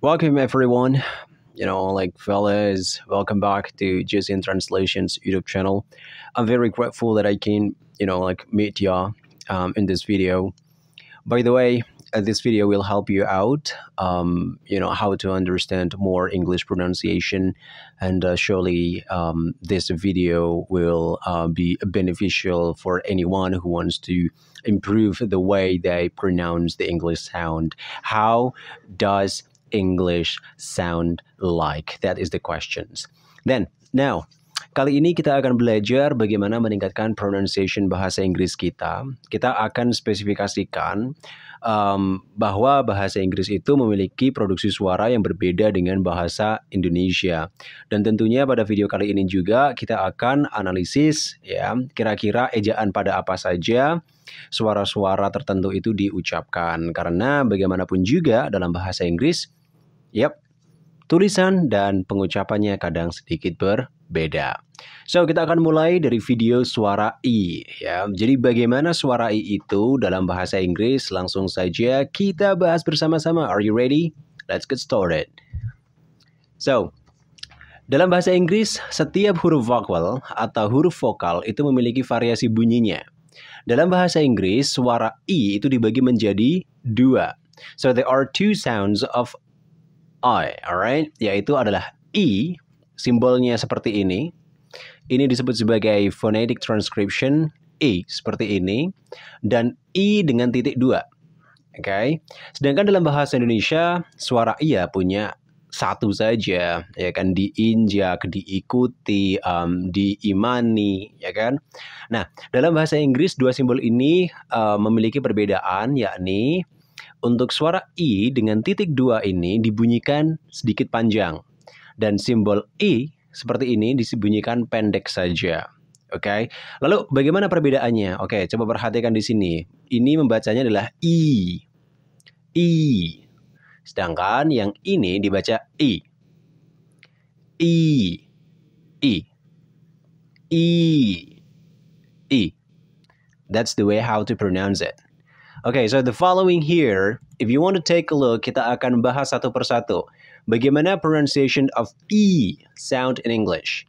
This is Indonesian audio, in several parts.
Welcome everyone. Fellas, welcome back to Just in Translations YouTube channel. I'm very grateful that I can, meet y'all in this video. By the way, this video will help you out, how to understand more English pronunciation, and surely this video will be beneficial for anyone who wants to improve the way they pronounce the English sound. How does English sound like? That is the questions. Then, now, kali ini kita akan belajar bagaimana meningkatkan pronunciation bahasa Inggris kita. Kita akan spesifikasikan bahwa bahasa Inggris itu memiliki produksi suara yang berbeda dengan bahasa Indonesia. Dan tentunya pada video kali ini juga kita akan analisis ya, kira-kira ejaan pada apa saja suara-suara tertentu itu diucapkan. Karena bagaimanapun juga dalam bahasa Inggris, tulisan dan pengucapannya kadang sedikit berbeda. So, kita akan mulai dari video suara I ya. Jadi bagaimana suara I itu dalam bahasa Inggris? Langsung saja kita bahas bersama-sama. Are you ready? Let's get started. So, dalam bahasa Inggris, setiap huruf vowel atau huruf vokal itu memiliki variasi bunyinya. Dalam bahasa Inggris, suara I itu dibagi menjadi dua. So, there are two sounds of I, alright? Yaitu adalah I, simbolnya seperti ini. Ini disebut sebagai phonetic transcription, I seperti ini, dan I dengan titik dua. Oke. Sedangkan dalam bahasa Indonesia, suara I ya punya satu saja, ya kan, diinjak, diikuti, diimani, ya kan. Nah, dalam bahasa Inggris dua simbol ini memiliki perbedaan, yakni untuk suara I dengan titik dua ini dibunyikan sedikit panjang, dan simbol I seperti ini disembunyikan pendek saja. Oke. Lalu bagaimana perbedaannya? Oke, coba perhatikan di sini. Ini membacanya adalah I. I. Sedangkan yang ini dibaca I. I. I. I. I. That's the way how to pronounce it. Okay, so the following here, if you want to take a look, kita akan bahas satu persatu. Bagaimana pronunciation of I sound in English.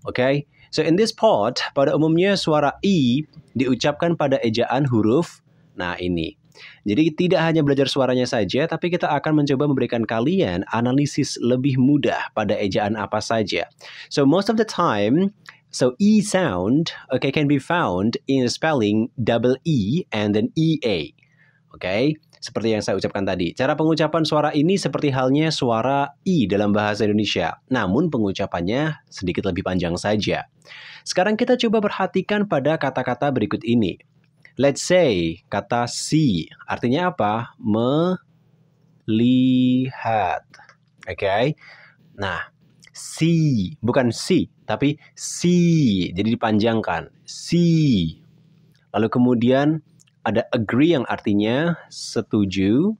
Okay, so in this part, pada umumnya suara I diucapkan pada ejaan huruf, nah ini. Jadi tidak hanya belajar suaranya saja, tapi kita akan mencoba memberikan kalian analisis lebih mudah pada ejaan apa saja. So most of the time, so E sound, okay, can be found in spelling double E and then EA. Okay, seperti yang saya ucapkan tadi. Cara pengucapan suara ini seperti halnya suara I dalam bahasa Indonesia. Namun pengucapannya sedikit lebih panjang saja. Sekarang kita coba perhatikan pada kata-kata berikut ini. Let's say kata see. Artinya apa? Melihat. Okay. Nah, see. Bukan see, tapi see. Jadi dipanjangkan. See. Lalu kemudian ada agree yang artinya setuju.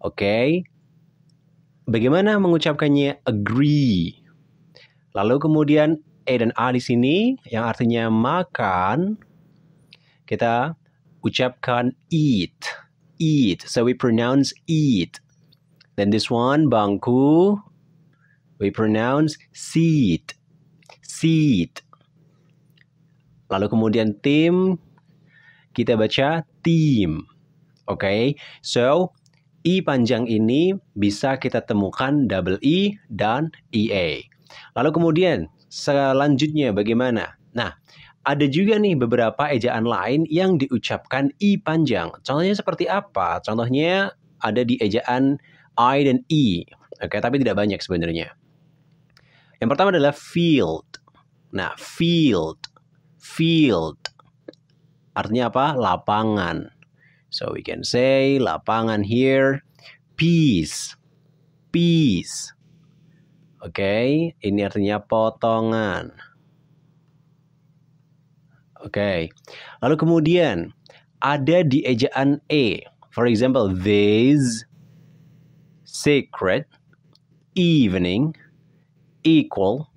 Oke. Bagaimana mengucapkannya agree? Lalu kemudian E dan A di sini yang artinya makan. Kita ucapkan eat. Eat. So we pronounce eat. Then this one, bangku. We pronounce seat. Seat. Lalu kemudian tim. Kita baca team. Okay, so I panjang ini bisa kita temukan double I dan EA. Lalu kemudian selanjutnya bagaimana? Nah, ada juga nih beberapa ejaan lain yang diucapkan I panjang. Contohnya seperti apa? Contohnya ada di ejaan I dan E. Oke, tapi tidak banyak sebenarnya. Yang pertama adalah field. Nah, field. Field. Artinya apa? Lapangan. So we can say lapangan here. Piece. Piece. Oke, ini artinya potongan. Oke. Lalu kemudian ada di ejaan E. For example, this, secret, evening, equal,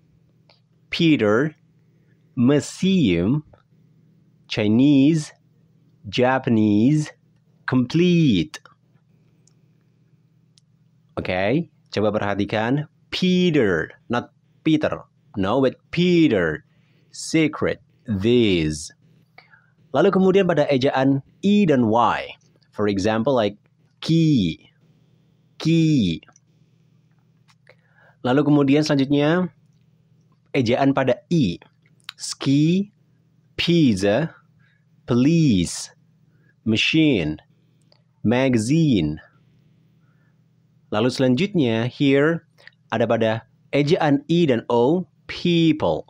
Peter, museum, Chinese, Japanese, complete. Okay, coba perhatikan. Peter, not Peter. No, but Peter. Secret, this. Lalu kemudian pada ejaan E dan Y. For example, like key. Key. Lalu kemudian selanjutnya ejaan pada I. Ski, pizza, police, machine, magazine. Lalu selanjutnya here ada pada ejaan I dan O, people.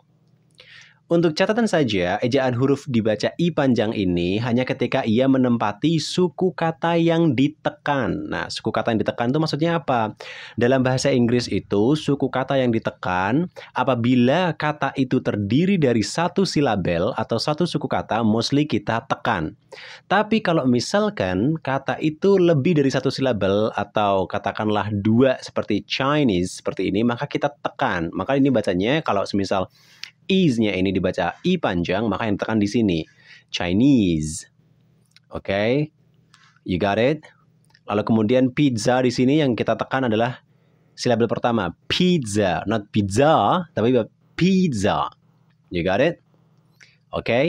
Untuk catatan saja, ejaan huruf dibaca I panjang ini hanya ketika ia menempati suku kata yang ditekan. Nah, suku kata yang ditekan itu maksudnya apa? Dalam bahasa Inggris itu, suku kata yang ditekan apabila kata itu terdiri dari satu silabel atau satu suku kata, mostly kita tekan. Tapi kalau misalkan kata itu lebih dari satu silabel atau katakanlah dua seperti Chinese, seperti ini, maka kita tekan. Maka ini bacanya kalau semisal is-nya ini dibaca I panjang, maka yang tekan di sini. Chinese. Oke. Okay? You got it? Lalu kemudian pizza di sini yang kita tekan adalah silabel pertama. Pizza. Not pizza, tapi pizza. You got it? Oke. Okay?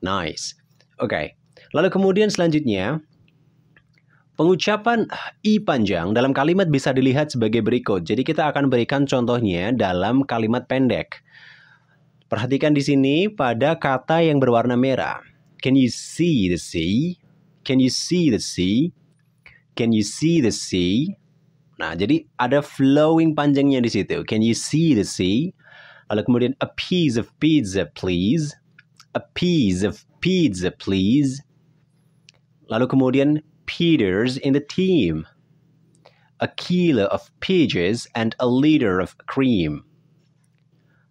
Nice. Oke. Okay. Lalu kemudian selanjutnya, pengucapan I panjang dalam kalimat bisa dilihat sebagai berikut. Jadi kita akan berikan contohnya dalam kalimat pendek. Perhatikan di sini pada kata yang berwarna merah. Can you see the sea? Can you see the sea? Can you see the sea? Nah, jadi ada flowing panjangnya di situ. Can you see the sea? Lalu kemudian a piece of pizza, please. A piece of pizza, please. Lalu kemudian Peter's in the team. A kilo of peaches and a liter of cream.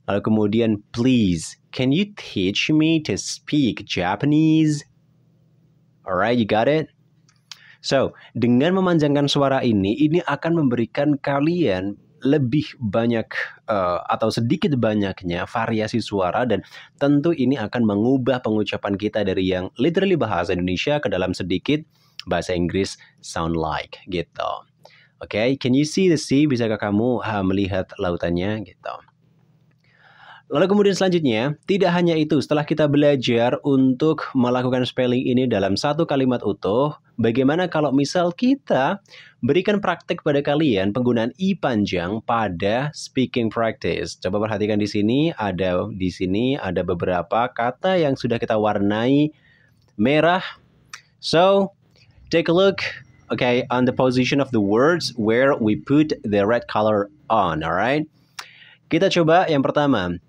Lalu kemudian, please, can you teach me to speak Japanese? Alright, you got it? So, dengan memanjangkan suara ini akan memberikan kalian lebih banyak atau sedikit banyaknya variasi suara dan tentu ini akan mengubah pengucapan kita dari yang literally bahasa Indonesia ke dalam sedikit bahasa Inggris sound like gitu. Oke, can you see the sea? Bisakah kamu melihat lautannya gitu? Lalu kemudian selanjutnya, tidak hanya itu, setelah kita belajar untuk melakukan spelling ini dalam satu kalimat utuh, bagaimana kalau misal kita berikan praktek pada kalian penggunaan I panjang pada speaking practice. Coba perhatikan di sini ada beberapa kata yang sudah kita warnai merah. So, take a look, okay, on the position of the words where we put the red color on, alright? Kita coba yang pertama.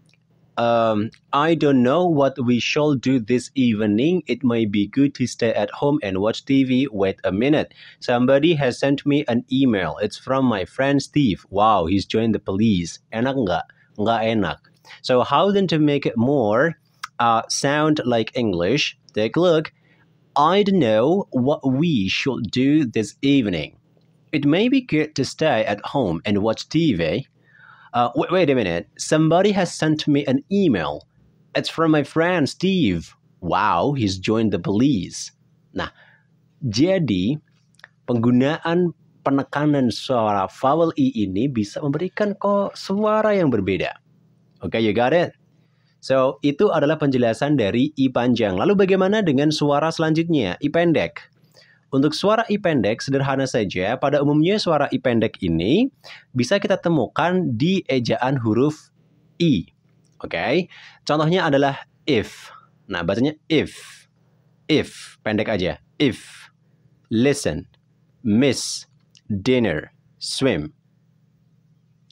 I don't know what we shall do this evening. It may be good to stay at home and watch TV. Wait a minute. Somebody has sent me an email. It's from my friend Steve. Wow, he's joined the police. Enak nggak? Nggak enak. So how then to make it more sound like English? Take a look. I don't know what we should do this evening. It may be good to stay at home and watch TV. Wait a minute. Somebody has sent me an email. It's from my friend Steve. Wow, he's joined the police. Nah, jadi penggunaan penekanan suara vowel I ini bisa memberikan suara yang berbeda. Okay, you got it? So, itu adalah penjelasan dari I panjang. Lalu bagaimana dengan suara selanjutnya, I pendek? Untuk suara I pendek, sederhana saja, pada umumnya suara I pendek ini bisa kita temukan di ejaan huruf I. Oke, contohnya adalah if. Nah, bacanya if. If, pendek aja. If, listen, miss, dinner, swim.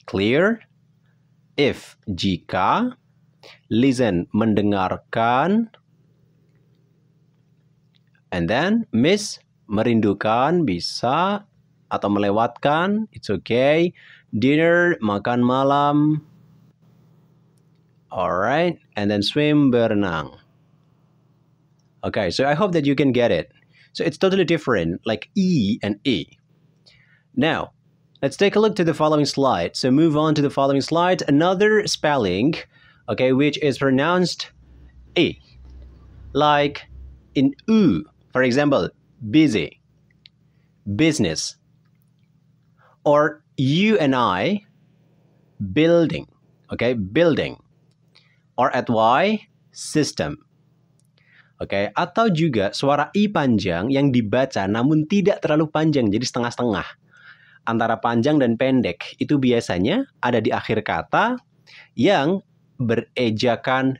Clear? If, jika. Listen, mendengarkan. And then, miss, merindukan, bisa, atau melewatkan, it's okay. Dinner, makan malam. Alright, and then swim, berenang. Okay, so I hope that you can get it. So it's totally different, like E and E. Now, let's take a look to the following slide. So move on to the following slide. Another spelling, okay, which is pronounced E. Like in U, for example, busy, business, or you and I building. Okay, building. Or at Y, system. Oke, atau juga suara I panjang yang dibaca namun tidak terlalu panjang, jadi setengah-setengah. Antara panjang dan pendek itu biasanya ada di akhir kata yang berejakan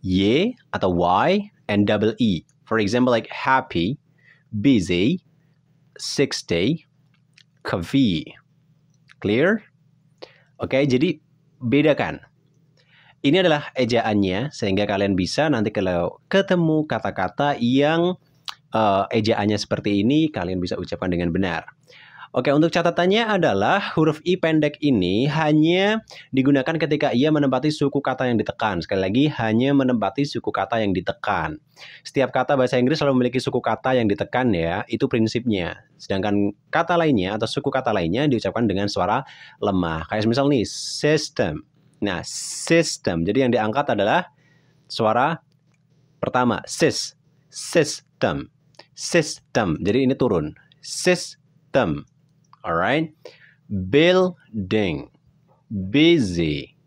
Y atau Y and double E. For example, like happy, busy, 60, coffee. Clear? Oke, jadi bedakan. Ini adalah ejaannya, sehingga kalian bisa nanti kalau ketemu kata-kata yang ejaannya seperti ini, kalian bisa ucapkan dengan benar. Oke, untuk catatannya adalah huruf I pendek ini hanya digunakan ketika ia menempati suku kata yang ditekan. Sekali lagi, hanya menempati suku kata yang ditekan. Setiap kata bahasa Inggris selalu memiliki suku kata yang ditekan ya, itu prinsipnya. Sedangkan kata lainnya atau suku kata lainnya diucapkan dengan suara lemah. Kayak misal nih, system. Nah, system. Jadi yang diangkat adalah suara pertama, system. System. Jadi ini turun. System. Alright, building, busy,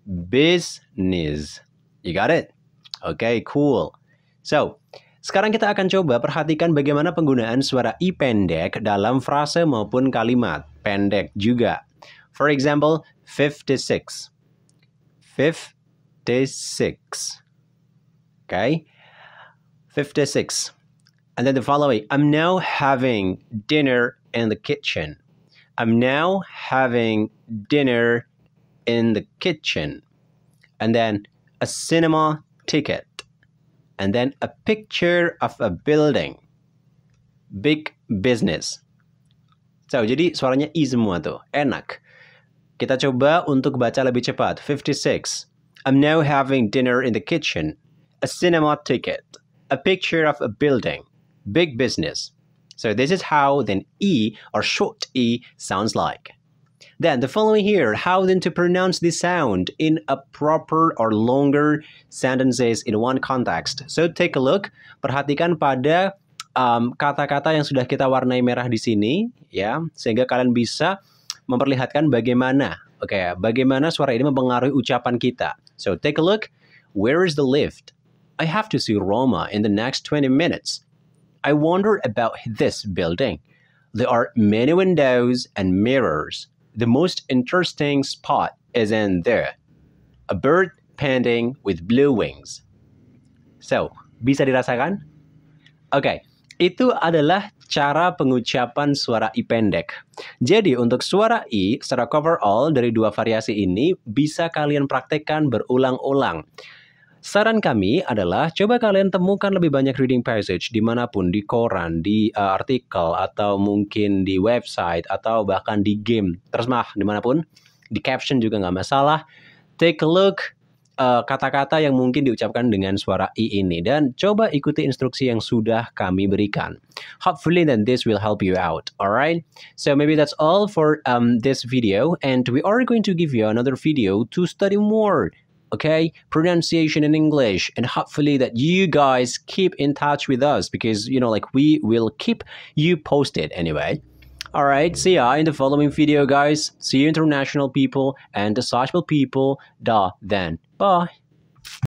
business. You got it? Okay, cool. So, sekarang kita akan coba perhatikan bagaimana penggunaan suara I pendek dalam frase maupun kalimat. Pendek juga. For example, 56. 56. Okay, 56. And then the following, I'm now having dinner in the kitchen. I'm now having dinner in the kitchen. And then a cinema ticket. And then a picture of a building. Big business. So, jadi suaranya I semua tuh. Enak. Kita coba untuk baca lebih cepat. 56. I'm now having dinner in the kitchen. A cinema ticket. A picture of a building. Big business. So this is how then E or short E sounds like. Then the following here, how then to pronounce this sound in a proper or longer sentences in one context. So take a look, perhatikan pada kata-kata yang sudah kita warnai merah di sini, ya, sehingga kalian bisa memperlihatkan bagaimana, bagaimana suara ini mempengaruhi ucapan kita. So take a look, where is the lift? I have to see Roma in the next 20 minutes. I wonder about this building. There are many windows and mirrors. The most interesting spot is in there. A bird painting with blue wings. So, bisa dirasakan? Oke, itu adalah cara pengucapan suara I pendek. Jadi, untuk suara I secara overall dari dua variasi ini bisa kalian praktekkan berulang-ulang. Saran kami adalah coba kalian temukan lebih banyak reading passage dimanapun, di koran, di artikel, atau mungkin di website, atau bahkan di game. Terserah dimanapun, di caption juga nggak masalah. Take a look kata-kata yang mungkin diucapkan dengan suara I ini. Dan coba ikuti instruksi yang sudah kami berikan. Hopefully then this will help you out. Alright? So maybe that's all for this video. And we are going to give you another video to study more. Okay, pronunciation in English, and hopefully that you guys keep in touch with us because, you know, like we will keep you posted anyway. All right, see ya in the following video, guys. See you international people and the sociable people. Then, bye.